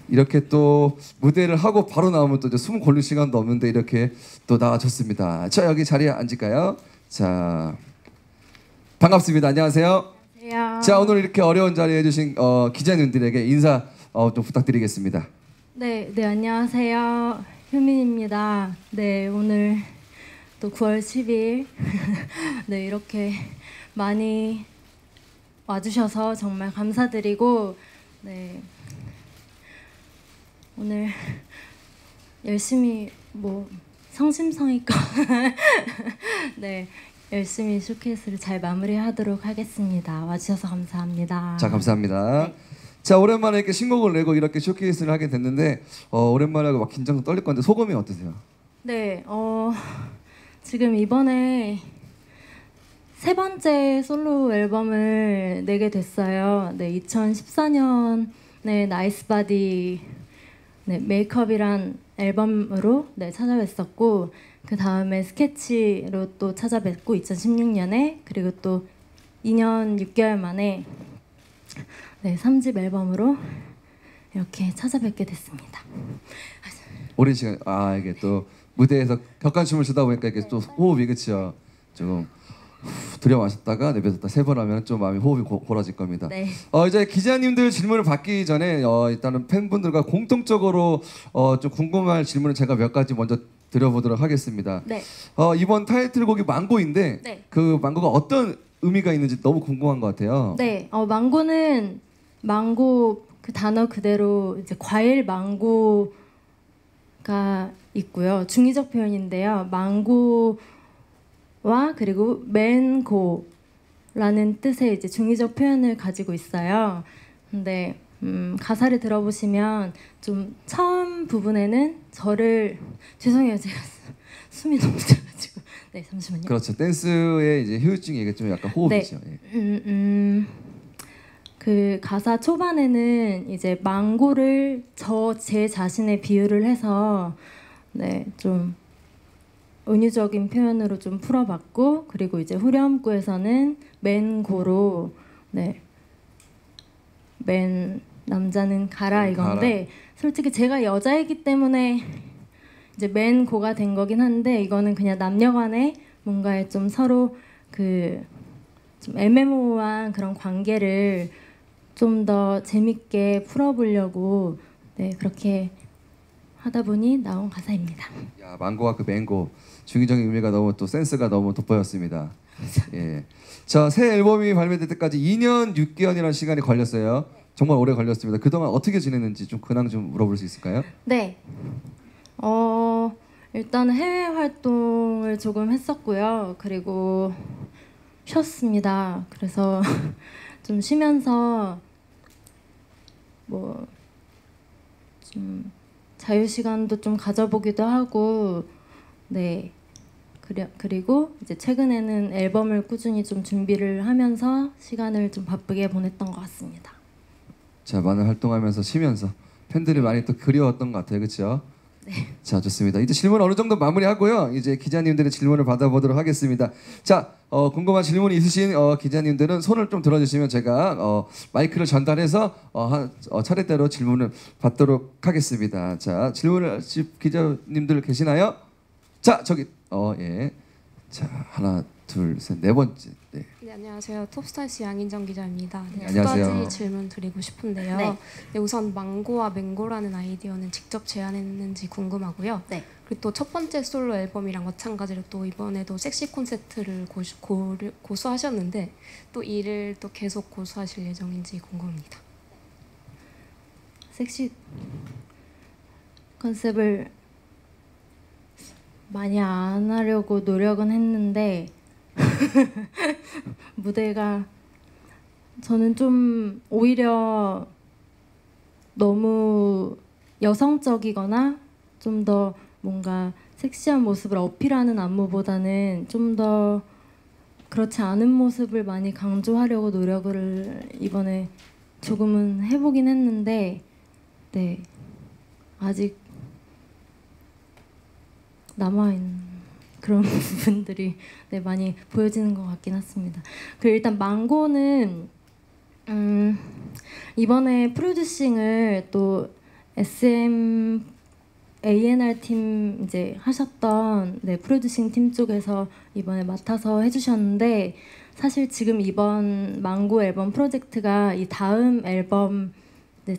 이렇게 또 무대를 하고 바로 나오면 또 이제 숨 고를 시간도 없는데 이렇게 또 나와줬습니다. 자, 여기 자리에 앉을까요? 자, 반갑습니다. 안녕하세요. 안녕하세요. 자, 오늘 이렇게 어려운 자리에 해주신 기자님들에게 인사 좀 부탁드리겠습니다. 네, 안녕하세요. 효민입니다. 네, 오늘 또 9월 10일 네, 이렇게 많이 와주셔서 정말 감사드리고, 네, 오늘 열심히 성심성의껏 네, 열심히 쇼케이스를 잘 마무리하도록 하겠습니다. 와주셔서 감사합니다. 자, 감사합니다. 네. 자, 오랜만에 이렇게 신곡을 내고 이렇게 쇼케이스를 하게 됐는데 오랜만에 하고 막 긴장도 떨릴 건데 소감이 어떠세요? 네, 지금 이번에 세 번째 솔로 앨범을 내게 됐어요. 네, 2014년에 나이스 바디 네, 메이크업이란 앨범으로 네, 찾아뵀었고, 그 다음에 스케치로 또 찾아뵙고 2016년에, 그리고 또 2년 6개월 만에 네, 3집 앨범으로 이렇게 찾아뵙게 됐습니다. 오랜 시간 이게 또 무대에서 격간춤을 추다 보니까 이게 또 호흡이 그렇죠. 조금 들여 마셨다가 내뱉었다 세 번 하면 좀 마음이 호흡이 골아질 겁니다. 네. 이제 기자님들 질문을 받기 전에 일단은 팬분들과 공통적으로 좀 궁금할 질문을 제가 몇 가지 먼저 드려보도록 하겠습니다. 네. 이번 타이틀곡이 망고인데 네. 그 망고가 어떤 의미가 있는지 너무 궁금한 것 같아요. 네, 망고는 망고 그 단어 그대로 이제 과일 망고가 있고요. 중의적 표현인데요. 망고와 그리고 맨고라는 뜻의 이제 중의적 표현을 가지고 있어요. 근데 가사를 들어보시면 좀 처음 부분에는 죄송해요, 제가 숨이 너무 차가지고. 네, 잠시만요. 그렇죠. 댄스의 이제 효율증이 이게 좀 약간 호흡이죠. 네. 예. 그 가사 초반에는 이제 망고를 제 자신의 비유를 해서 네, 좀 은유적인 표현으로 좀 풀어봤고, 그리고 이제 후렴구에서는 맨고로 네, 맨 남자는 가라 이건데, 솔직히 제가 여자이기 때문에 이제 맨고가 된 거긴 한데, 이거는 그냥 남녀간에 뭔가에 좀 서로 그 좀 애매모호한 그런 관계를 좀 더 재밌게 풀어보려고 네, 그렇게 하다 보니 나온 가사입니다. 야, 망고와 그 맹고 중의적인 의미가 너무 또 센스가 너무 돋보였습니다. 예. 자, 새 앨범이 발매될 때까지 2년 6개월이라는 시간이 걸렸어요. 정말 오래 걸렸습니다. 그동안 어떻게 지냈는지 좀 근황 좀 물어볼 수 있을까요? 네. 일단 해외 활동을 조금 했었고요. 그리고 쉬었습니다. 그래서 좀 쉬면서 좀 자유 시간도 좀 가져보기도 하고, 네. 그리고 이제 최근에는 앨범을 꾸준히 좀 준비를 하면서 시간을 좀 바쁘게 보냈던 것 같습니다. 자, 많은 활동하면서 쉬면서 팬들이 많이 또 그리웠던 것 같아요, 그렇죠? 네. 자, 좋습니다. 이제 질문 어느 정도 마무리하고요. 이제 기자님들의 질문을 받아보도록 하겠습니다. 자, 궁금한 질문이 있으신 기자님들은 손을 좀 들어주시면 제가 마이크를 전달해서 차례대로 질문을 받도록 하겠습니다. 자, 질문을 하실 기자님들 계시나요? 자, 저기 예. 자, 하나, 둘, 셋, 네 번째. 네. 네, 안녕하세요. 톱스타스 양인정 기자입니다. 네, 안녕하세요. 두 가지 질문 드리고 싶은데요. 네. 네, 우선 망고와 맹고라는 아이디어는 직접 제안했는지 궁금하고요. 네. 그리고 또 첫 번째 솔로 앨범이랑 마찬가지로 또 이번에도 섹시 콘셉트를 고수하셨는데 또 이를 또 계속 고수하실 예정인지 궁금합니다. 섹시 컨셉을 많이 안 하려고 노력은 했는데 무대가 저는 좀 오히려 너무 여성적이거나 좀 더 뭔가 섹시한 모습을 어필하는 안무보다는 좀 더 그렇지 않은 모습을 많이 강조하려고 노력을 이번에 조금은 해보긴 했는데, 네, 아직 남아있는 그런 부분들이 네, 많이 보여지는 것 같긴 했습니다. 그리고 일단 망고는 이번에 프로듀싱을 또 SM A&R 팀 이제 하셨던 프로듀싱 팀 쪽에서 이번에 맡아서 해주셨는데 사실 지금 이번 망고 앨범 프로젝트가 이 다음 앨범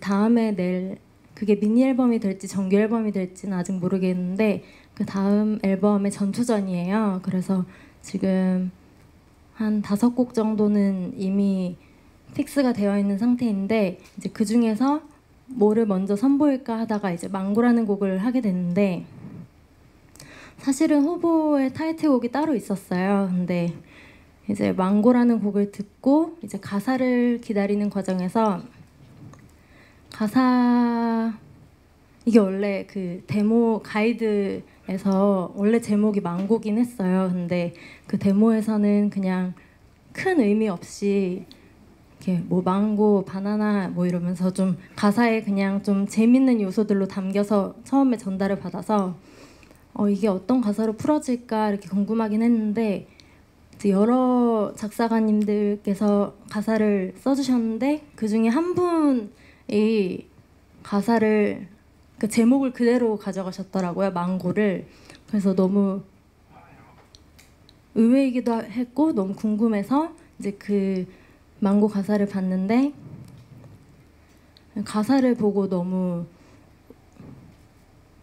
다음에 낼 그게 미니 앨범이 될지 정규 앨범이 될지는 아직 모르겠는데 그 다음 앨범의 전투전이에요. 그래서 지금 한 5곡 정도는 이미 픽스가 되어 있는 상태인데 이제 그 중에서 뭐를 먼저 선보일까 하다가 이제 망고라는 곡을 하게 됐는데 사실은 후보의 타이틀곡이 따로 있었어요. 근데 이제 망고라는 곡을 듣고 이제 가사를 기다리는 과정에서 이게 원래 그 데모 가이드에서 원래 제목이 망고긴 했어요. 근데 그 데모에서는 그냥 큰 의미 없이 이렇게 뭐 망고, 바나나 뭐 이러면서 좀 가사에 그냥 좀 재밌는 요소들로 담겨서 처음에 전달을 받아서 이게 어떤 가사로 풀어질까 이렇게 궁금하긴 했는데 여러 작사가님들께서 가사를 써주셨는데 그 중에 한 분이 가사를 그 제목을 그대로 가져가셨더라고요. 망고를. 그래서 너무 의외이기도 했고 너무 궁금해서 이제 그 망고 가사를 봤는데 가사를 보고 너무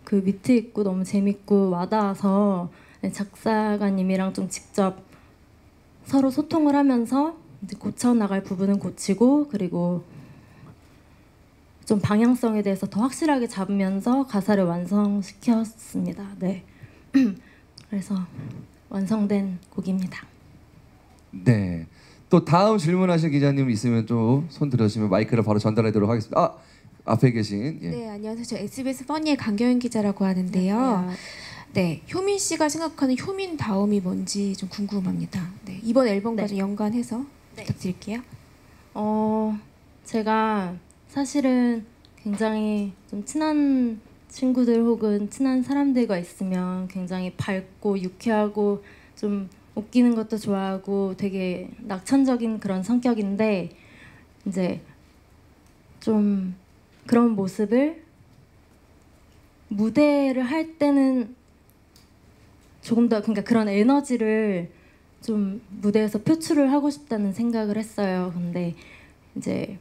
그 위트 있고 너무 재밌고 와닿아서 작사가님이랑 좀 직접 서로 소통을 하면서 이제 고쳐 나갈 부분은 고치고 그리고 좀 방향성에 대해서 더 확실하게 잡으면서 가사를 완성시켰습니다. 네. 그래서 완성된 곡입니다. 네. 또 다음 질문하실 기자님 있으면 좀 손 들어주시면 마이크를 바로 전달하도록 하겠습니다. 앞에 계신 네, 안녕하세요. 저 SBS 퍼니의 강경윤 기자라고 하는데요. 안녕하세요. 네, 효민 씨가 생각하는 효민 다움이 뭔지 좀 궁금합니다. 네, 이번 앨범과 좀 연관해서 부탁드릴게요. 제가 사실은 굉장히 좀 친한 친구들 혹은 친한 사람들과 있으면 굉장히 밝고 유쾌하고 좀 웃기는 것도 좋아하고 되게 낙천적인 그런 성격인데 이제 좀 그런 모습을 무대를 할 때는 조금 더 그러니까 그런 에너지를 좀 무대에서 표출을 하고 싶다는 생각을 했어요. 근데 이제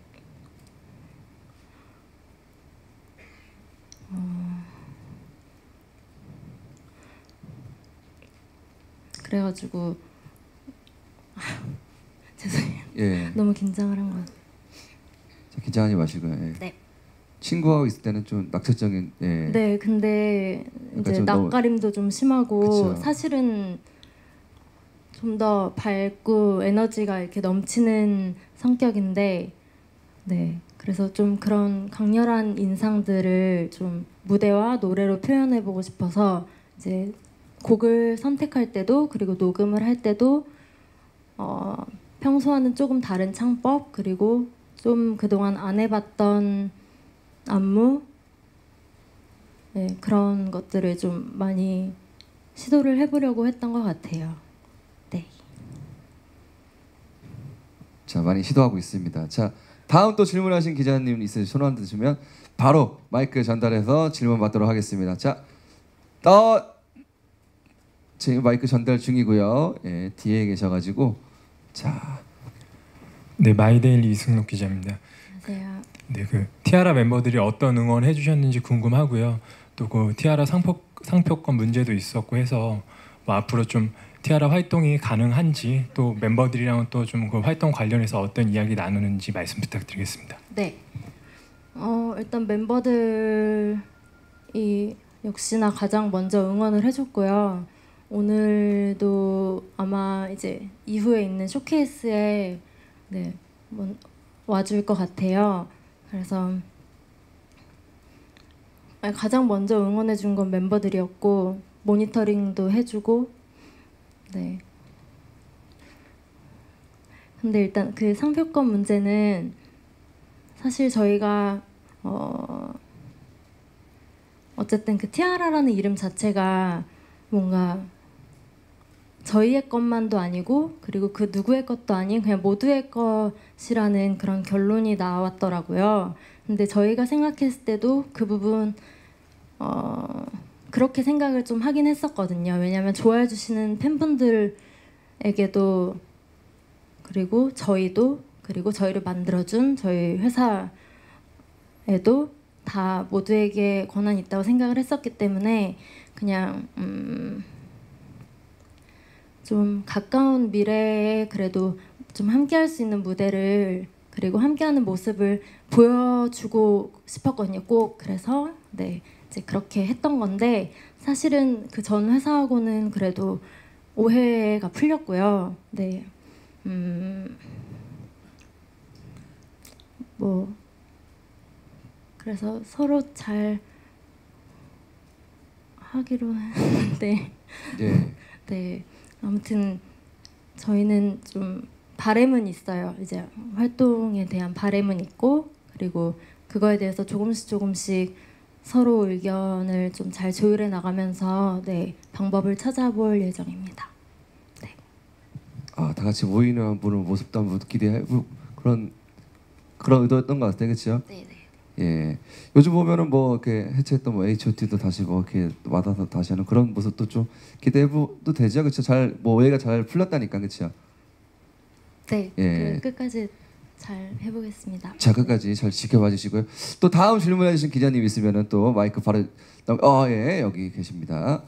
그래가지고 죄송해요. 예. 너무 긴장을 한 것 같아요. 긴장하지 마시고요. 예. 네. 친구하고 있을 때는 좀 낙천적인. 예. 네, 근데 그러니까 이제 좀 너무- 낯가림도 좀 심하고 그쵸. 사실은 좀 더 밝고 에너지가 이렇게 넘치는 성격인데, 네, 그래서 좀 그런 강렬한 인상들을 좀 무대와 노래로 표현해보고 싶어서 이제 곡을 선택할 때도 그리고 녹음을 할 때도 평소와는 조금 다른 창법 그리고 좀 그동안 안 해봤던 안무 그런 것들을 좀 많이 시도를 해보려고 했던 것 같아요. 네. 자, 많이 시도하고 있습니다. 자, 다음 또 질문하신 기자님 있으시면 손 한 드시면 바로 마이크 전달해서 질문 받도록 하겠습니다. 자, 지금 마이크 전달 중이고요. 예, 뒤에 계셔가지고 자, 네, 마이데일리 이승록 기자입니다. 안녕하세요. 네, 그 티아라 멤버들이 어떤 응원해 주셨는지 궁금하고요. 또 그 티아라 상표권 문제도 있었고 해서 뭐 앞으로 좀 티아라 활동이 가능한지 또 멤버들이랑 또 좀 그 활동 관련해서 어떤 이야기 나누는지 말씀 부탁드리겠습니다. 네. 일단 멤버들이 역시나 가장 먼저 응원을 해줬고요. 오늘도 아마 이제 이후에 있는 쇼케이스에 와줄 것 같아요. 그래서 가장 먼저 응원해준 건 멤버들이었고 모니터링도 해주고 네. 근데 일단 그 상표권 문제는 사실 저희가 어쨌든 그 티아라라는 이름 자체가 뭔가 저희의 것만도 아니고 그리고 그 누구의 것도 아닌 그냥 모두의 것이라는 그런 결론이 나왔더라고요. 근데 저희가 생각했을 때도 그 부분 그렇게 생각을 좀 하긴 했었거든요. 왜냐하면 좋아해 주시는 팬분들에게도 그리고 저희도 그리고 저희를 만들어준 저희 회사에도 다 모두에게 권한이 있다고 생각을 했었기 때문에 그냥 좀 가까운 미래에 그래도 좀 함께할 수 있는 무대를 그리고 함께하는 모습을 보여주고 싶었거든요. 꼭 그래서 네 이제 그렇게 했던 건데 사실은 그 전 회사하고는 그래도 오해가 풀렸고요. 네, 뭐 그래서 서로 잘 하기로 했는데 예. 네 아무튼 저희는 좀 바램은 있어요. 이제 활동에 대한 바램은 있고 그리고 그거에 대해서 조금씩 서로 의견을 좀 잘 조율해 나가면서 네 방법을 찾아볼 예정입니다. 네. 다 같이 모이는 분의 모습도 한번 기대하고 그런 의도였던 것 같아요, 그렇죠? 네네. 예. 요즘 보면은 뭐 이렇게 해체했던 뭐 H.O.T도 다시 뭐 이렇게 와닿아서 다시 하는 그런 모습도 좀 기대해도 되죠, 그렇죠? 잘 뭐 오해가 잘 풀렸다니까, 그렇죠? 네. 예. 끝까지 잘 해보겠습니다. 자, 끝까지 잘 지켜봐 주시고요. 또 다음 질문해 주신 기자님 있으면은 또 마이크 바로 예, 여기 계십니다.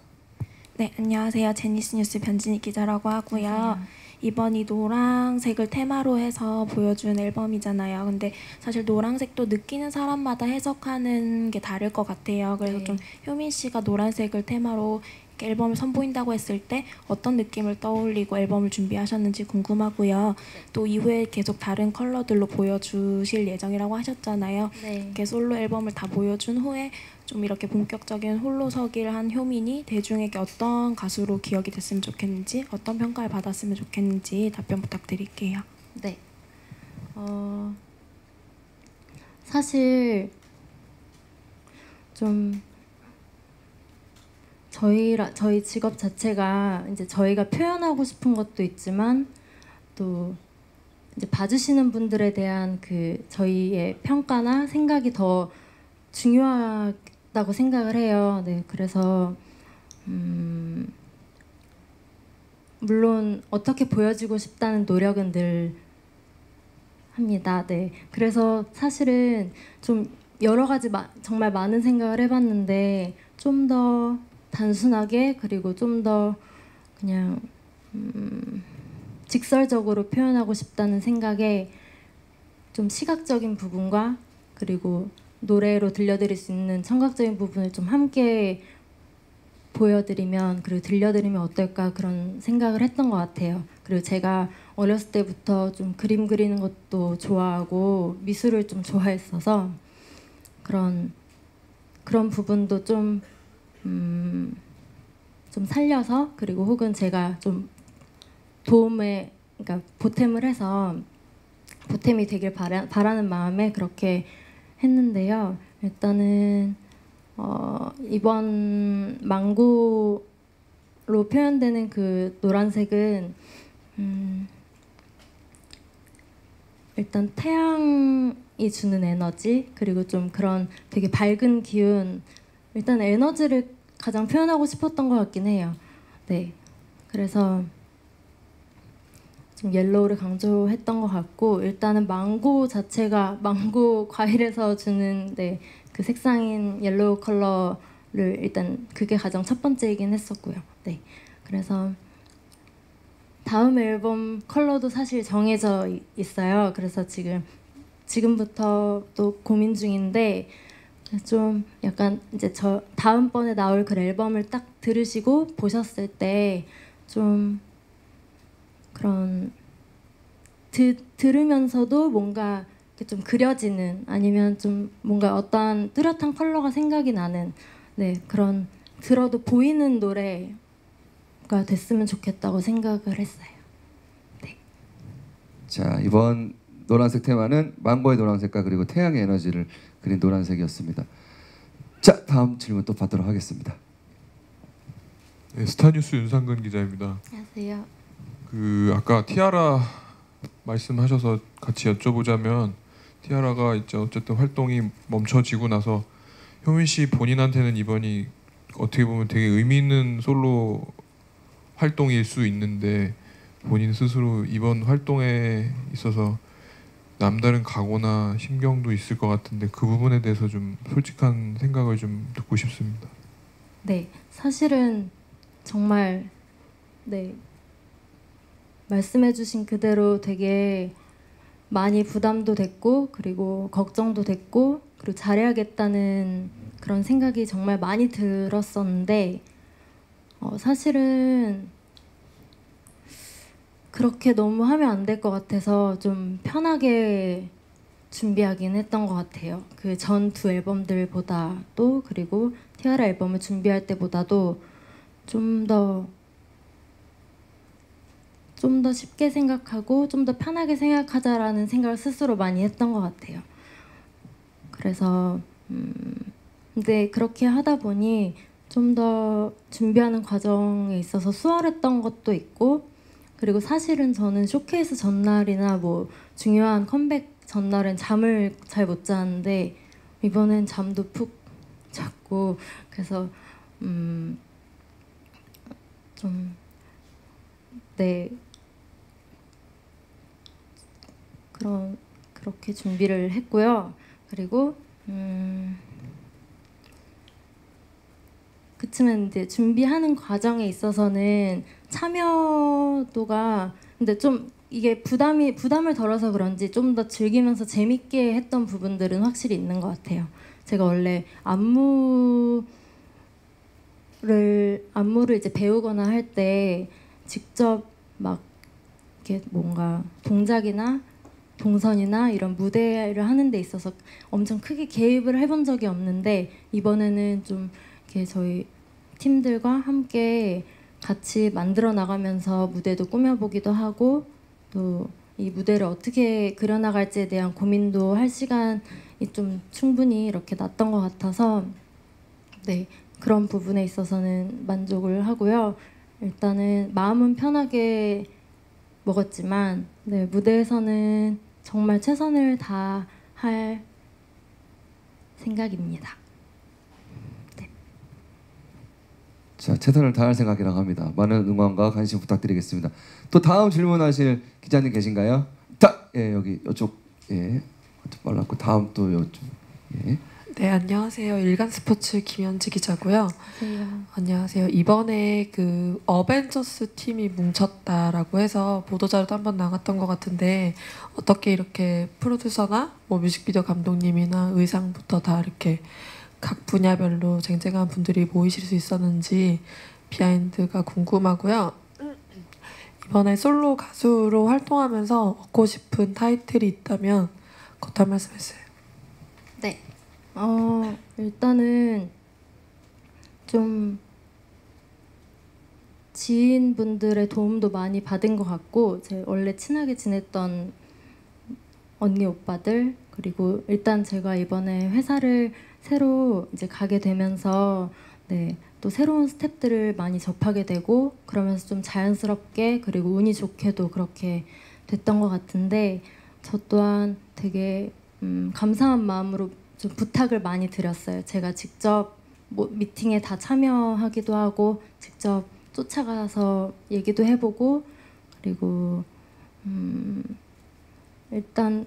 네, 안녕하세요. 제니스 뉴스 변진희 기자라고 하고요. 이번이 노란색을 테마로 해서 보여준 앨범이잖아요. 근데 사실 노란색도 느끼는 사람마다 해석하는 게 다를 것 같아요. 그래서 네. 좀 효민 씨가 노란색을 테마로 이렇게 앨범을 선보인다고 했을 때 어떤 느낌을 떠올리고 앨범을 준비하셨는지 궁금하고요. 또 이후에 계속 다른 컬러들로 보여주실 예정이라고 하셨잖아요. 네. 이렇게 솔로 앨범을 다 보여준 후에 좀 이렇게 본격적인 홀로서기를 한 효민이 대중에게 어떤 가수로 기억이 됐으면 좋겠는지 어떤 평가를 받았으면 좋겠는지 답변 부탁드릴게요. 네. 사실 좀 저희 직업 자체가 이제 저희가 표현하고 싶은 것도 있지만 또 이제 봐주시는 분들에 대한 그 저희의 평가나 생각이 더 중요하다고 생각을 해요. 네, 그래서 물론 어떻게 보여지고 싶다는 노력은 늘 합니다. 네, 그래서 사실은 좀 여러 가지 정말 많은 생각을 해봤는데 좀 더 단순하게 그리고 좀 더 그냥 직설적으로 표현하고 싶다는 생각에 좀 시각적인 부분과 그리고 노래로 들려드릴 수 있는 청각적인 부분을 좀 함께 보여드리면 그리고 들려드리면 어떨까 그런 생각을 했던 것 같아요. 그리고 제가 어렸을 때부터 좀 그림 그리는 것도 좋아하고 미술을 좀 좋아했어서 그런 부분도 좀 살려서 그리고 혹은 제가 좀 그러니까 보탬을 해서 보탬이 되길 바라는 마음에 그렇게 했는데요. 일단은 이번 망고로 표현되는 그 노란색은 일단 태양이 주는 에너지 그리고 좀 그런 되게 밝은 기운 일단 에너지를 가장 표현하고 싶었던 것 같긴 해요. 네, 그래서 좀 옐로우를 강조했던 것 같고 일단은 망고 자체가 망고 과일에서 주는 네, 그 색상인 옐로우 컬러를 일단 그게 가장 첫 번째이긴 했었고요. 네, 그래서 다음 앨범 컬러도 사실 정해져 있어요. 그래서 지금부터 또 고민 중인데 좀 약간 이제 저 다음번에 나올 그 앨범을 딱 들으시고 보셨을 때 좀 그런 들으면서도 뭔가 좀 그려지는 아니면 좀 뭔가 어떤 뚜렷한 컬러가 생각이 나는 네 그런 들어도 보이는 노래가 됐으면 좋겠다고 생각을 했어요. 네. 자, 이번 노란색 테마는 망고의 노란색과 그리고 태양의 에너지를 그린 노란색이었습니다. 자, 다음 질문 또 받도록 하겠습니다. 네, 스타뉴스 윤상근 기자입니다. 안녕하세요. 그 아까 티아라 말씀하셔서 같이 여쭤보자면 티아라가 이제 어쨌든 활동이 멈춰지고 나서 효민 씨 본인한테는 이번이 어떻게 보면 되게 의미 있는 솔로 활동일 수 있는데 본인 스스로 이번 활동에 있어서 남다른 각오나 심경도 있을 것 같은데 그 부분에 대해서 좀 솔직한 생각을 좀 듣고 싶습니다. 네, 사실은 정말 네 말씀해주신 그대로 되게 많이 부담도 됐고 그리고 걱정도 됐고 그리고 잘해야겠다는 그런 생각이 정말 많이 들었었는데 사실은 그렇게 너무 하면 안 될 것 같아서 좀 편하게 준비하긴 했던 것 같아요. 그 전 두 앨범들보다도 그리고 티아라 앨범을 준비할 때보다도 좀 더 쉽게 생각하고 좀 더 편하게 생각하자라는 생각을 스스로 많이 했던 것 같아요. 그래서 근데 그렇게 하다 보니 좀 더 준비하는 과정에 있어서 수월했던 것도 있고 그리고 사실은 저는 쇼케이스 전날이나 뭐 중요한 컴백 전날은 잠을 잘 못 자는데 이번엔 잠도 푹 잤고 그래서 좀 네 그렇게 준비를 했고요. 그리고 그치만 이제 준비하는 과정에 있어서는 참여도가 근데 좀 이게 부담을 덜어서 그런지 좀 더 즐기면서 재밌게 했던 부분들은 확실히 있는 것 같아요. 제가 원래 안무를 이제 배우거나 할 때 직접 막 이렇게 뭔가 동작이나 동선이나 이런 무대를 하는 데 있어서 엄청 크게 개입을 해본 적이 없는데 이번에는 좀 이렇게 저희 팀들과 함께 같이 만들어 나가면서 무대도 꾸며보기도 하고 또 이 무대를 어떻게 그려나갈지에 대한 고민도 할 시간이 좀 충분히 이렇게 났던 것 같아서 네 그런 부분에 있어서는 만족을 하고요. 일단은 마음은 편하게 먹었지만 네, 무대에서는 정말 최선을 다할 생각입니다. 자, 최선을 다할 생각이라고 합니다. 많은 응원과 관심 부탁드리겠습니다. 또 다음 질문하실 기자님 계신가요? 예, 여기 이쪽 예, 빨랐고 다음 또 이쪽 예. 네, 안녕하세요. 일간스포츠 김현지 기자고요. 안녕하세요. 이번에 그 어벤져스 팀이 뭉쳤다라고 해서 보도자료도 한번 나갔던 것 같은데 어떻게 이렇게 프로듀서나 뭐 뮤직비디오 감독님이나 의상부터 다 이렇게 각 분야별로 쟁쟁한 분들이 모이실 수 있었는지 비하인드가 궁금하고요. 이번에 솔로 가수로 활동하면서 얻고 싶은 타이틀이 있다면 그것도 한 말씀 해주세요. 네. 일단은 좀 지인분들의 도움도 많이 받은 것 같고 제 원래 친하게 지냈던 언니 오빠들 그리고 일단 제가 이번에 회사를 새로 이제 가게 되면서 네, 또 새로운 스태프들을 많이 접하게 되고 그러면서 좀 자연스럽게 그리고 운이 좋게도 그렇게 됐던 것 같은데 저 또한 되게 감사한 마음으로 좀 부탁을 많이 드렸어요. 제가 직접 뭐 미팅에 다 참여하기도 하고 직접 쫓아가서 얘기도 해보고 그리고 일단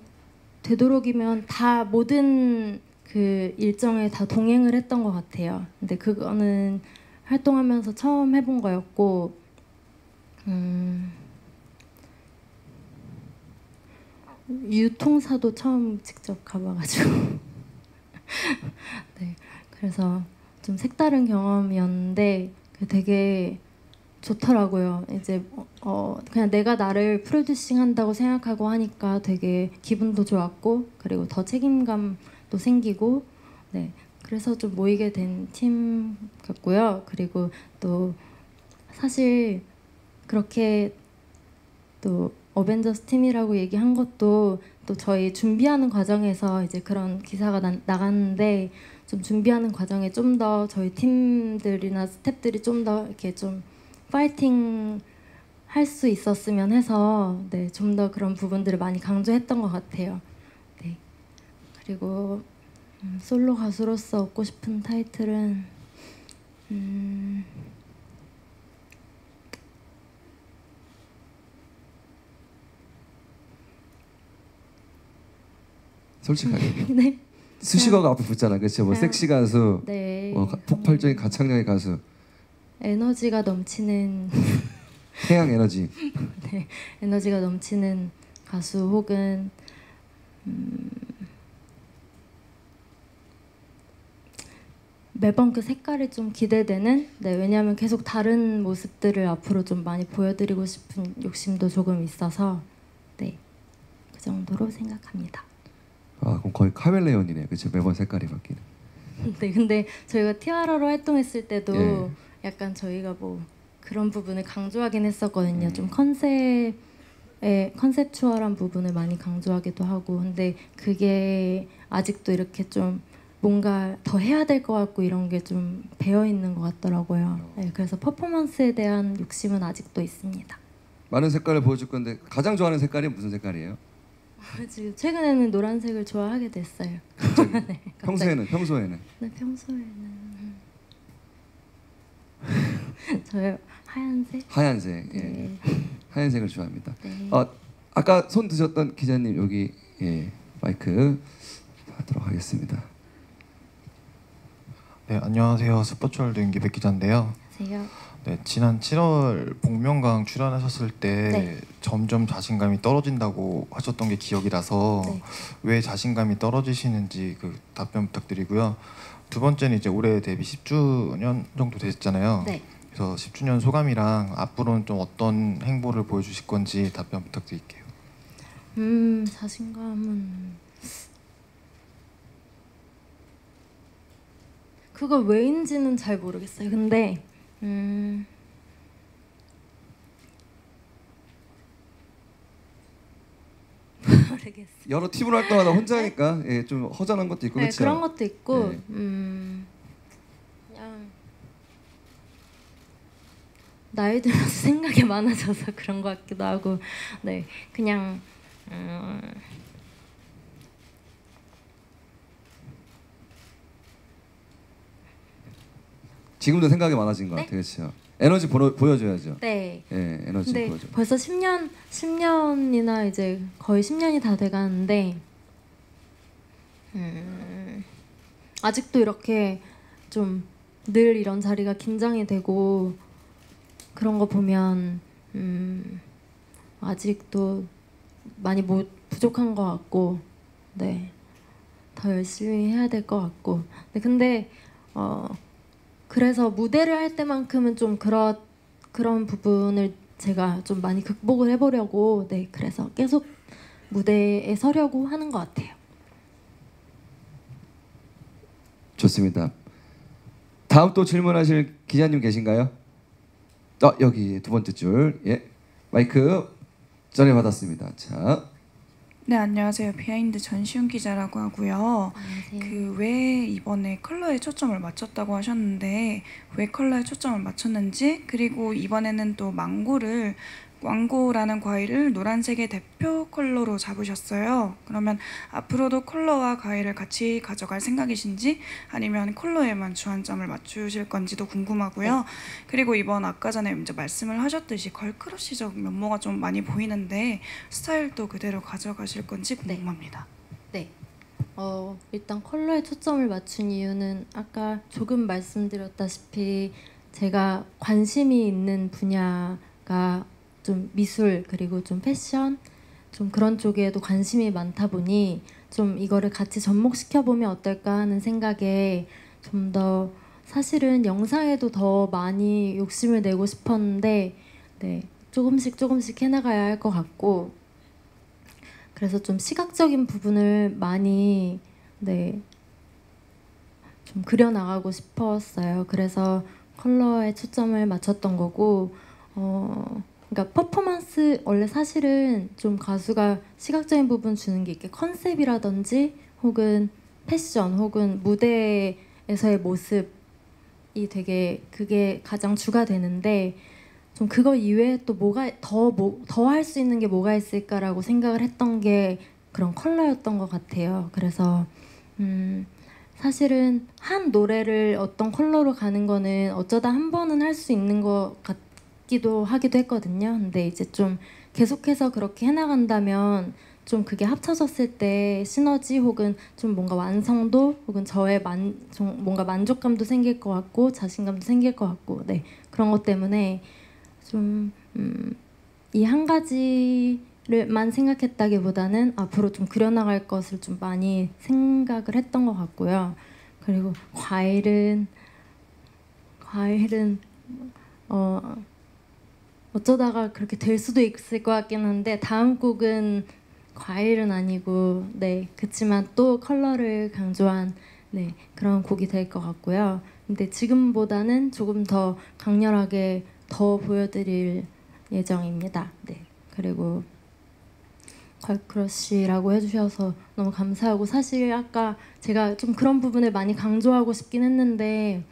되도록이면 다 모든 그 일정에 다 동행을 했던 것 같아요. 근데 그거는 활동하면서 처음 해본 거였고 유통사도 처음 직접 가봐가지고 네, 그래서 좀 색다른 경험이었는데 되게 좋더라고요. 이제 그냥 내가 나를 프로듀싱 한다고 생각하고 하니까 되게 기분도 좋았고 그리고 더 책임감도 생기고 네, 그래서 좀 모이게 된 팀 같고요. 그리고 또 사실 그렇게 또 어벤져스 팀이라고 얘기한 것도 또 저희 준비하는 과정에서 이제 그런 기사가 나갔는데 좀 준비하는 과정에 좀 더 저희 팀들이나 스태프들이 좀 더 이렇게 좀 파이팅 할 수 있었으면 해서 네, 좀 더 그런 부분들을 많이 강조했던 것 같아요. 네. 그리고 솔로 가수로서 얻고 싶은 타이틀은 솔직하게. 네. 수식어가 앞에 붙잖아, 그렇죠? 뭐 그냥- 섹시 가수, 네. 폭발적인 가창력의 가수, 에너지가 넘치는 태양 에너지. 에너지가 넘치는 가수 혹은 매번 그 색깔이 좀 기대되는 네, 왜냐하면 계속 다른 모습들을 앞으로 좀 많이 보여드리고 싶은 욕심도 조금 있어서 네, 그 정도로 생각합니다. 아, 그럼 거의 카멜레온이네, 그렇죠? 매번 색깔이 바뀌는. 네, 근데 저희가 티아라로 활동했을 때도 예. 약간 저희가 뭐 그런 부분을 강조하긴 했었거든요. 음. 좀 컨셉추얼한 부분을 많이 강조하기도 하고, 근데 그게 아직도 이렇게 좀 뭔가 더 해야 될 것 같고 이런 게 좀 배어 있는 것 같더라고요. 네, 그래서 퍼포먼스에 대한 욕심은 아직도 있습니다. 많은 색깔을 보여줄 건데 가장 좋아하는 색깔이 무슨 색깔이에요? 지금 최근에는 노란색을 좋아하게 됐어요. 갑자기? 네, 갑자기. 평소에는 네, 평소에는 저요 하얀색. 하얀색. 예. 네. 하얀색을 좋아합니다. 네. 아까 손 드셨던 기자님 여기 예, 마이크 하도록 하겠습니다. 네, 안녕하세요. 스포츠월드 윤기백 기자인데요. 안녕하세요. 네, 지난 7월 복면가왕 출연하셨을 때 네. 점점 자신감이 떨어진다고 하셨던 게 기억이라서 네. 왜 자신감이 떨어지시는지 그 답변 부탁드리고요. 두 번째는 이제 올해 데뷔 10주년 정도 되셨잖아요. 네. 그래서 10주년 소감이랑 앞으로는 좀 어떤 행보를 보여주실 건지 답변 부탁드릴게요. 자신감은 그거 왜인지는 잘 모르겠어요. 근데 모르겠어요. 여러 팀으로 활동하다 혼자니까 예, 좀 허전한 것도 있고 네, 그렇죠. 그런 것도 있고 네. 그냥 나이 들어서 생각이 많아져서 그런 것 같기도 하고 네 그냥 지금도 생각이 많아진 것 네? 같아요. 그렇죠. 에너지 보여줘야죠. 네. 예, 에너지 근데 보여줘. 벌써 10년이나 이제 거의 10년이 다 돼가는데 아직도 이렇게 좀 늘 이런 자리가 긴장이 되고 그런 거 보면 아직도 많이 부족한 것 같고 네. 더 열심히 해야 될 것 같고 네, 근데 그래서 무대를 할 때만큼은 좀 그런 부분을 제가 좀 많이 극복을 해보려고 네 그래서 계속 무대에 서려고 하는 것 같아요. 좋습니다. 다음 또 질문하실 기자님 계신가요? 여기 두 번째 줄. 예. 마이크 전해 받았습니다. 자. 네, 안녕하세요. 비하인드 전시훈 기자라고 하고요. 안녕하세요. 왜 이번에 컬러에 초점을 맞췄다고 하셨는데 왜 컬러에 초점을 맞췄는지, 그리고 이번에는 또 망고라는 과일을 노란색의 대표 컬러로 잡으셨어요. 그러면 앞으로도 컬러와 과일을 같이 가져갈 생각이신지 아니면 컬러에만 주안점을 맞추실 건지도 궁금하고요. 그리고 이번 아까 전에 이제 말씀을 하셨듯이 걸크러쉬적 면모가 좀 많이 보이는데 스타일도 그대로 가져가실 건지 궁금합니다. 네. 일단 컬러에 초점을 맞춘 이유는 아까 조금 말씀드렸다시피 제가 관심이 있는 분야가 좀 미술 그리고 좀 패션 좀 그런 쪽에도 관심이 많다 보니 좀 이거를 같이 접목시켜 보면 어떨까 하는 생각에 좀 더 사실은 영상에도 더 많이 욕심을 내고 싶었는데 네, 조금씩 해나가야 할 것 같고 그래서 좀 시각적인 부분을 많이 네, 좀 그려나가고 싶었어요. 그래서 컬러에 초점을 맞췄던 거고 그러니까 퍼포먼스 원래 사실은 좀 가수가 시각적인 부분 주는 게 이렇게 컨셉이라든지 혹은 패션 혹은 무대에서의 모습이 되게 그게 가장 주가 되는데 좀 그거 이외에 또 뭐가 더 할 수 있는 게 뭐가 있을까라고 생각을 했던 게 그런 컬러였던 것 같아요. 그래서 사실은 한 노래를 어떤 컬러로 가는 거는 어쩌다 한 번은 할 수 있는 것 같기도 하기도 했거든요. 근데 이제 좀 계속해서 그렇게 해나간다면 좀 그게 합쳐졌을 때 시너지 혹은 좀 뭔가 완성도 혹은 저의 좀 뭔가 만족감도 생길 것 같고 자신감도 생길 것 같고 네 그런 것 때문에 좀 이 한 가지를만 생각했다기보다는 앞으로 좀 그려나갈 것을 좀 많이 생각을 했던 것 같고요. 그리고 과일은 어쩌다가 그렇게 될 수도 있을 것 같긴 한데 다음 곡은 과일은 아니고 네 그치만 또 컬러를 강조한 네 그런 곡이 될 것 같고요. 근데 지금보다는 조금 더 강렬하게 더 보여드릴 예정입니다. 네 그리고 걸크러쉬라고 해주셔서 너무 감사하고 사실 아까 제가 좀 그런 부분을 많이 강조하고 싶긴 했는데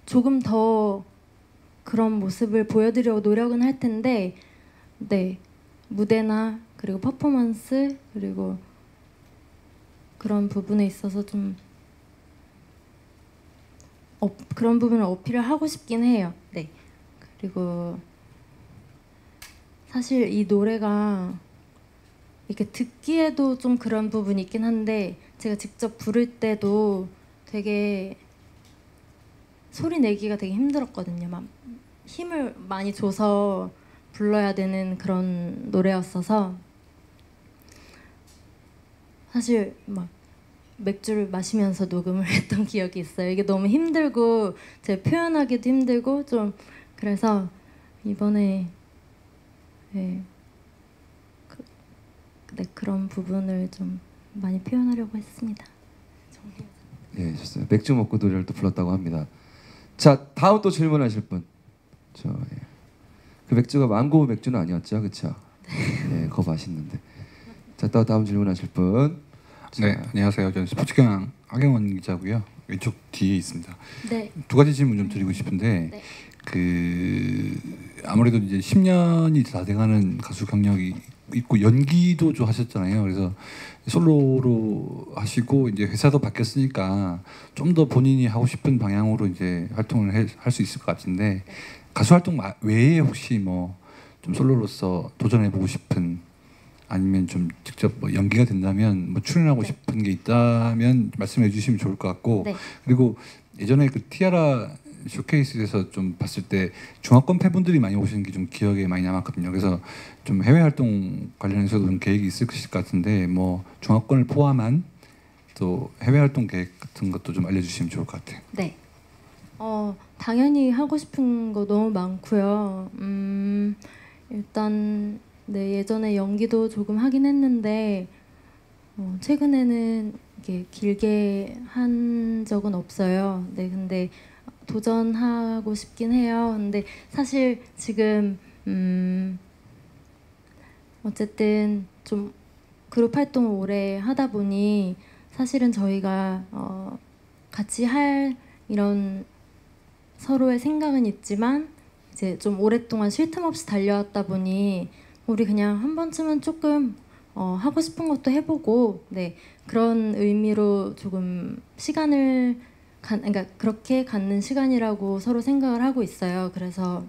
조금 더 그런 모습을 보여드리려고 노력은 할 텐데 네 무대나 그리고 퍼포먼스 그리고 그런 부분에 있어서 좀 그런 부분을 어필을 하고 싶긴 해요. 네 그리고 사실 이 노래가 이렇게 듣기에도 좀 그런 부분이 있긴 한데 제가 직접 부를 때도 되게 소리 내기가 되게 힘들었거든요. 막 힘을 많이 줘서 불러야 되는 그런 노래였어서 사실 막 맥주를 마시면서 녹음을 했던 기억이 있어요. 이게 너무 힘들고 제가 표현하기도 힘들고 좀 그래서 이번에 네, 그런 부분을 좀 많이 표현하려고 했습니다. 예, 좋습니다. 맥주 먹고 노래를 또 불렀다고 합니다. 자, 다음 또 질문하실 분. 그 맥주가 망고 맥주는 아니었죠, 그렇죠? 네, 그거 맛있는데. 자, 또 다음 질문하실 분. 자. 네, 안녕하세요. 저는 스포츠경향 하경원 기자고요. 왼쪽 뒤에 있습니다. 네. 두 가지 질문 좀 드리고 싶은데, 네. 그 아무래도 이제 10년이 다 돼가는 가수 경력이 있고 연기도 좀 하셨잖아요. 그래서 솔로로 하시고 이제 회사도 바뀌었으니까 좀 더 본인이 하고 싶은 방향으로 이제 활동을 할 수 있을 것 같은데 가수 활동 외에 혹시 뭐 좀 솔로로서 도전해보고 싶은 아니면 좀 직접 뭐 연기가 된다면 뭐 출연하고 네. 싶은 게 있다면 말씀해 주시면 좋을 것 같고 네. 그리고 예전에 그 티아라 쇼케이스에서 좀 봤을 때 중화권 팬분들이 많이 오시는 게 좀 기억에 많이 남았거든요. 그래서 좀 해외 활동 관련해서도 좀 계획이 있을 것 같은데 뭐 중화권을 포함한 또 해외 활동 계획 같은 것도 좀 알려주시면 좋을 것 같아요. 네. 당연히 하고 싶은 거 너무 많고요. 일단 네 예전에 연기도 조금 하긴 했는데 최근에는 이렇게 길게 한 적은 없어요. 네 근데 도전하고 싶긴 해요. 근데 사실 지금 어쨌든 좀 그룹 활동을 오래 하다 보니 사실은 저희가 같이 할 이런 서로의 생각은 있지만 이제 좀 오랫동안 쉴 틈 없이 달려왔다 보니 우리 그냥 한 번쯤은 조금 하고 싶은 것도 해보고 네 그런 의미로 조금 시간을 그러니까 그렇게 갖는 시간이라고 서로 생각을 하고 있어요. 그래서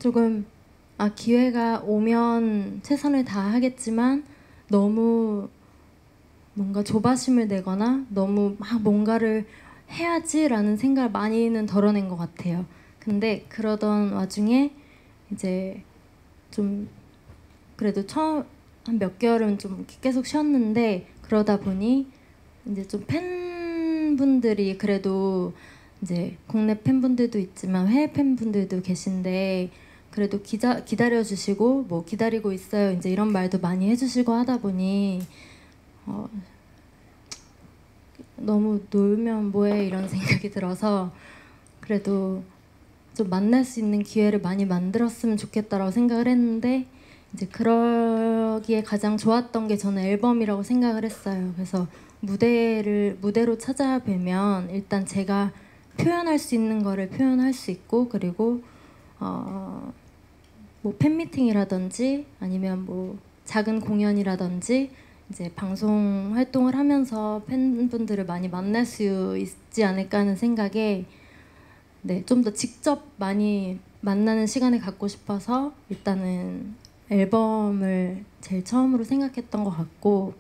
조금 기회가 오면 최선을 다하겠지만 너무 뭔가 조바심을 내거나 너무 막 뭔가를 해야지라는 생각을 많이는 덜어낸 것 같아요. 근데 그러던 와중에 이제 좀 그래도 처음 한 몇 개월은 좀 계속 쉬었는데 그러다 보니 이제 좀 팬분들이 그래도 이제 국내 팬분들도 있지만 해외 팬분들도 계신데 그래도 기다려 주시고 뭐 기다리고 있어요 이제 이런 말도 많이 해주시고 하다 보니 너무 놀면 뭐해 이런 생각이 들어서 그래도 좀 만날 수 있는 기회를 많이 만들었으면 좋겠다라고 생각을 했는데 이제 그러기에 가장 좋았던 게 저는 앨범이라고 생각을 했어요. 그래서 무대로 찾아뵈면 일단 제가 표현할 수 있는 거를 표현할 수 있고 그리고 뭐 팬미팅이라든지 아니면 뭐 작은 공연이라든지 이제 방송 활동을 하면서 팬분들을 많이 만날 수 있지 않을까 하는 생각에 네, 좀 더 직접 많이 만나는 시간을 갖고 싶어서 일단은 앨범을 제일 처음으로 생각했던 것 같고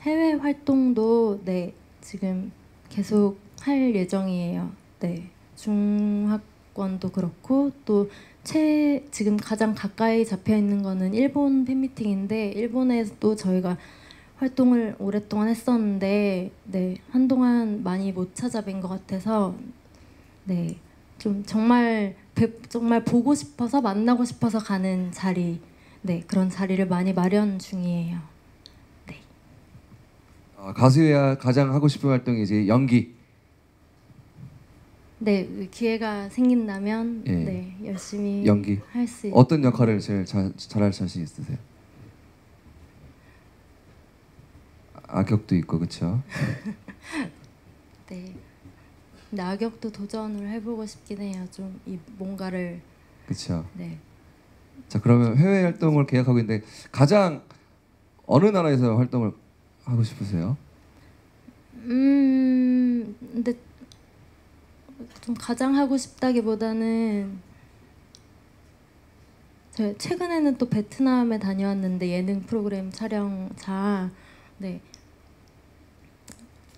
해외 활동도 네, 지금 계속 할 예정이에요. 네, 중하권도 그렇고 또 지금 가장 가까이 잡혀 있는 거는 일본 팬미팅인데 일본에도 저희가 활동을 오랫동안 했었는데 네, 한동안 많이 못 찾아뵌 것 같아서 네, 좀 정말 보고 싶어서 만나고 싶어서 가는 자리 네, 그런 자리를 많이 마련 중이에요. 네. 가수야 가장 하고 싶은 활동이 이제 연기. 네, 기회가 생긴다면 예. 네, 열심히 연기. 할 수 있는 어떤 역할을 제일 잘할 자신 있으세요? 악역도 있고 그렇죠. 네. 근데 악역도 도전을 해보고 싶긴 해요. 좀 이 뭔가를 그렇죠. 네. 자 그러면 해외 활동을 계획하고 있는데 가장 어느 나라에서 활동을 하고 싶으세요? 근데 좀 가장 하고 싶다기보다는 제가 최근에는 또 베트남에 다녀왔는데 예능 프로그램 촬영차 네.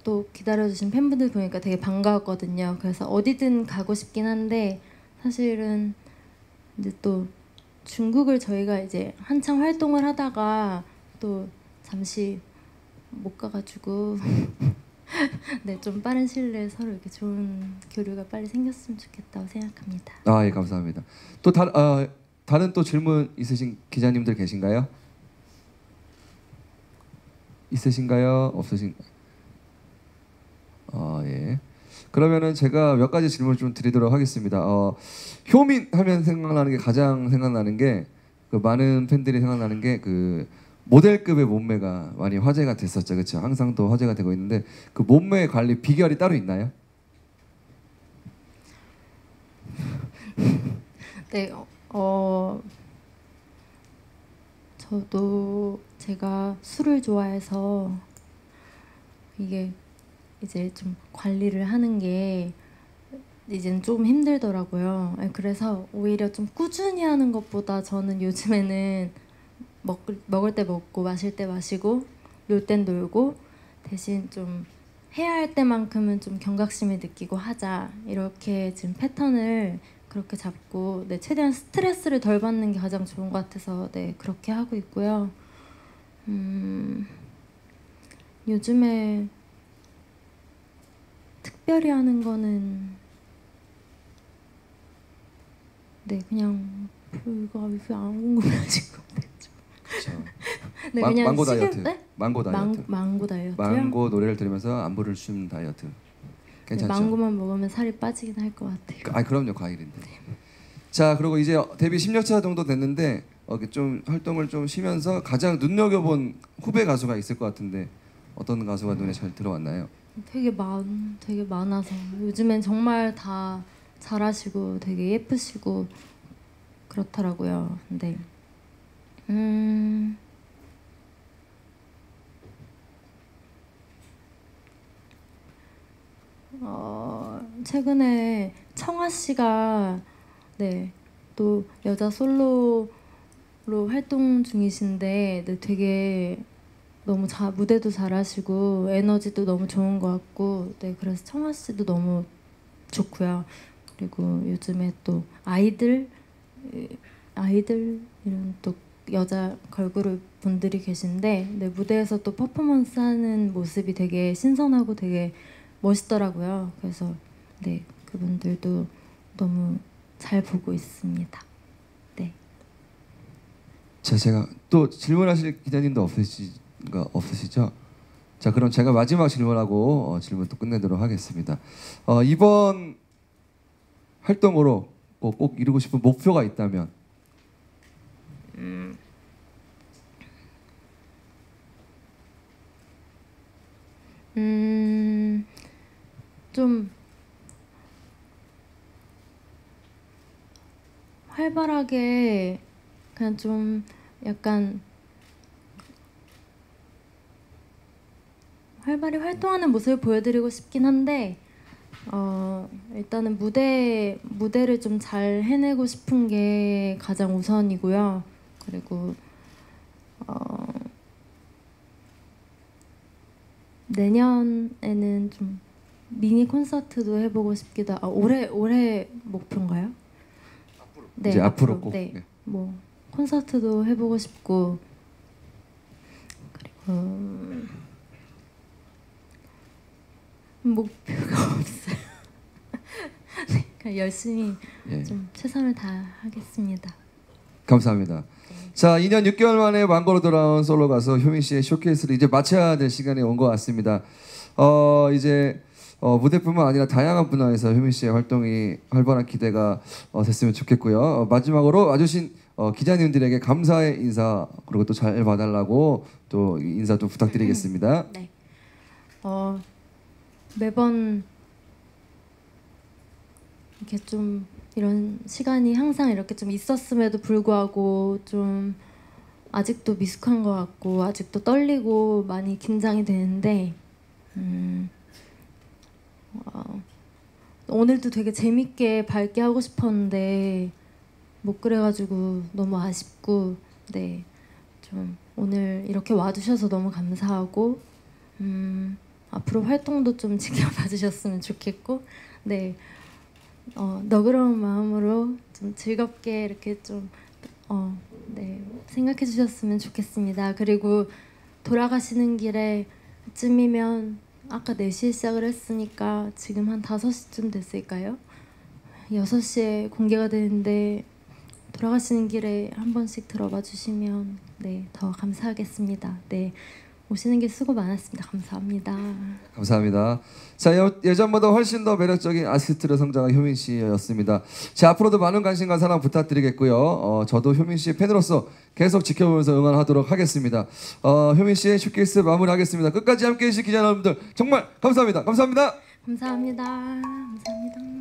또 기다려주신 팬분들 보니까 되게 반가웠거든요. 그래서 어디든 가고 싶긴 한데 사실은 이제 또 중국을 저희가 이제 한창 활동을 하다가 또 잠시 못 가가지고 네, 좀 빠른 시일 내에 서로 이렇게 좋은 교류가 빨리 생겼으면 좋겠다고 생각합니다. 예, 감사합니다. 또 다른 또 질문 있으신 기자님들 계신가요? 있으신가요? 없으신가요? 예. 그러면은 제가 몇 가지 질문을 좀 드리도록 하겠습니다. 효민 하면 생각나는 게 가장 생각나는 게 그 많은 팬들이 생각나는 게 그 모델급의 몸매가 많이 화제가 됐었죠, 그렇죠? 항상 또 화제가 되고 있는데 그 몸매 관리 비결이 따로 있나요? 네, 저도 제가 술을 좋아해서 이게 이제 좀 관리를 하는 게 이제는 조금 힘들더라고요. 그래서 오히려 좀 꾸준히 하는 것보다 저는 요즘에는 먹을 때 먹고 마실 때 마시고 놀 땐 놀고 대신 좀 해야 할 때만큼은 좀 경각심을 느끼고 하자 이렇게 지금 패턴을 그렇게 잡고 네, 최대한 스트레스를 덜 받는 게 가장 좋은 것 같아서 네, 그렇게 하고 있고요. 요즘에 특별히 하는 거는 네, 그냥 별거 안 궁금해하신 것 같아요. 그렇죠. 네, 그냥 망고 다이어트. 네? 망고 다이어트. 망고 다이어트요? 망고 노래를 들으면서 안부를 쉬는 다이어트. 괜찮죠? 네, 망고만 먹으면 살이 빠지긴 할 것 같아요. 그럼요, 과일인데. 자, 그리고 이제 데뷔 10년 차 정도 됐는데 좀 활동을 좀 쉬면서 가장 눈여겨본 후배 가수가 있을 것 같은데 어떤 가수가 눈에 잘 들어왔나요? 되게 많아서 요즘엔 정말 다 잘하시고 되게 예쁘시고 그렇더라고요. 근데 최근에 청아 씨가 네, 또 여자 솔로로 활동 중이신데 네, 되게 너무 무대도 잘하시고 에너지도 너무 좋은 것 같고 네, 그래서 청아 씨도 너무 좋고요. 그리고 요즘에 또 아이들 이런 또 여자 걸그룹 분들이 계신데 네, 무대에서 또 퍼포먼스 하는 모습이 되게 신선하고 되게 멋있더라고요. 그래서 네, 그분들도 너무 잘 보고 있습니다. 네. 자, 제가 또 질문하실 기자님도 없으시죠? 자, 그럼 제가 마지막 질문하고 질문 또 끝내도록 하겠습니다. 이번 활동으로 꼭 이루고 싶은 목표가 있다면? 좀 활발하게 그냥 좀 약간 활발히 활동하는 모습을 보여드리고 싶긴 한데 일단은 무대를 좀 잘 해내고 싶은 게 가장 우선이고요. 그리고 내년에는 좀 미니 콘서트도 해보고 싶기도. 올해 목표인가요? 네, 이제 앞으로 꼭. 네, 뭐 콘서트도 해보고 싶고 그리고 목표가 없어요. 네, 그냥 열심히 예. 좀 최선을 다하겠습니다. 감사합니다. 자, 2년 6개월 만에 완고로 돌아온 솔로 가수 효민 씨의 쇼케이스를 이제 마쳐야 될 시간이 온 것 같습니다. 이제 무대뿐만 아니라 다양한 분야에서 효민 씨의 활동이 활발한 기대가 됐으면 좋겠고요. 마지막으로 와주신 기자님들에게 감사의 인사 그리고 또 잘 봐달라고 또 인사 좀 부탁드리겠습니다. 네. 매번 이렇게 좀 이런 시간이 항상 이렇게 좀 있었음에도 불구하고 좀 아직도 미숙한 것 같고 아직도 떨리고 많이 긴장이 되는데 오늘도 되게 재밌게 밝게 하고 싶었는데 못 그래가지고 너무 아쉽고 네, 좀 오늘 이렇게 와주셔서 너무 감사하고 앞으로 활동도 좀 지켜봐 주셨으면 좋겠고 네, 너그러운 마음으로 좀 즐겁게 이렇게 좀 네, 생각해 주셨으면 좋겠습니다. 그리고 돌아가시는 길에 쯤이면 아까 4시에 시작을 했으니까 지금 한 5시쯤 됐을까요? 6시에 공개가 되는데 돌아가시는 길에 한 번씩 들어봐 주시면 네, 더 감사하겠습니다. 네, 오시는 게 수고 많았습니다. 감사합니다. 감사합니다. 자, 예전보다 훨씬 더 매력적인 아티스트로 성장한 효민 씨였습니다. 자, 앞으로도 많은 관심과 사랑 부탁드리겠고요. 저도 효민 씨의 팬으로서 계속 지켜보면서 응원하도록 하겠습니다. 효민 씨의 쇼케이스 마무리하겠습니다. 끝까지 함께해 주신 기자 여러분들 정말 감사합니다. 감사합니다. 감사합니다. 감사합니다.